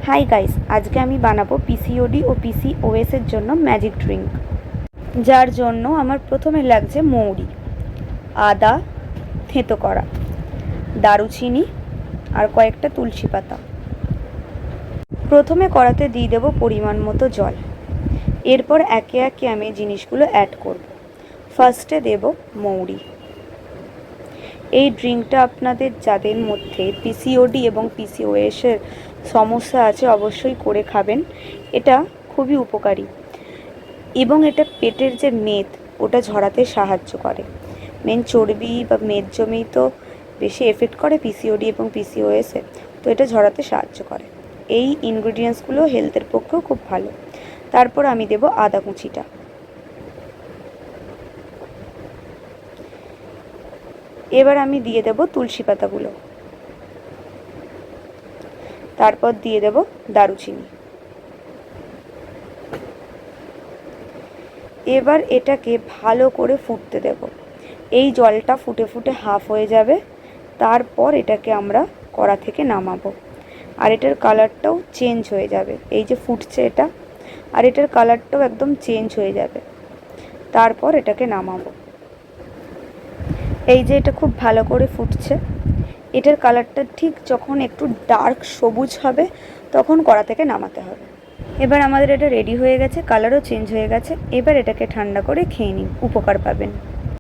Hi guys, আজকে আমি বানাবো পিসিওডি ও পিসিওএস এর জন্য ম্যাজিক ড্রিঙ্ক। যার জন্য আমার প্রথমে লাগছে মৌরি, আদা থেঁতো করা, দারুচিনি আর কয়েকটা তুলসী পাতা। প্রথমে কড়াতে দিয়ে দেবো পরিমাণ মতো জল। এরপর একে একে আমি জিনিসগুলো অ্যাড করব। ফার্স্টে দেব মৌরি। এই ড্রিঙ্কটা আপনাদের যাদের মধ্যে পিসিওডি এবং পিসিওএস এর সমস্যা আছে অবশ্যই করে খাবেন। এটা খুবই উপকারী এবং এটা পেটের যে মেদ ওটা ঝরাতে সাহায্য করে। মেন চর্বি বা মেদ জমেই তো বেশি এফেক্ট করে পিসিওডি এবং পিসিওএসে, তো এটা ঝরাতে সাহায্য করে। এই ইনগ্রিডিয়েন্টসগুলো হেলথের পক্ষেও খুব ভালো। তারপর আমি দেব আদা কুচিটা, এবার আমি দিয়ে দেব তুলসী পাতাগুলো, তারপর দিয়ে দেব দারুচিনি। এবার এটাকে ভালো করে ফুটতে দেব। এই জলটা ফুটে ফুটে হাফ হয়ে যাবে, তারপর এটাকে আমরা কড়া থেকে নামাবো। আর এটার কালারটাও চেঞ্জ হয়ে যাবে, এই যে ফুটছে এটা, আর এটার কালারটাও একদম চেঞ্জ হয়ে যাবে। তারপর এটাকে নামাবো। এই যে এটা খুব ভালো করে ফুটছে, এটার কালারটা ঠিক যখন একটু ডার্ক সবুজ হবে তখন কড়া থেকে নামাতে হবে। এবার আমাদের এটা রেডি হয়ে গেছে, কালারও চেঞ্জ হয়ে গেছে। এবার এটাকে ঠান্ডা করে খেয়ে নিন, উপকার পাবেন।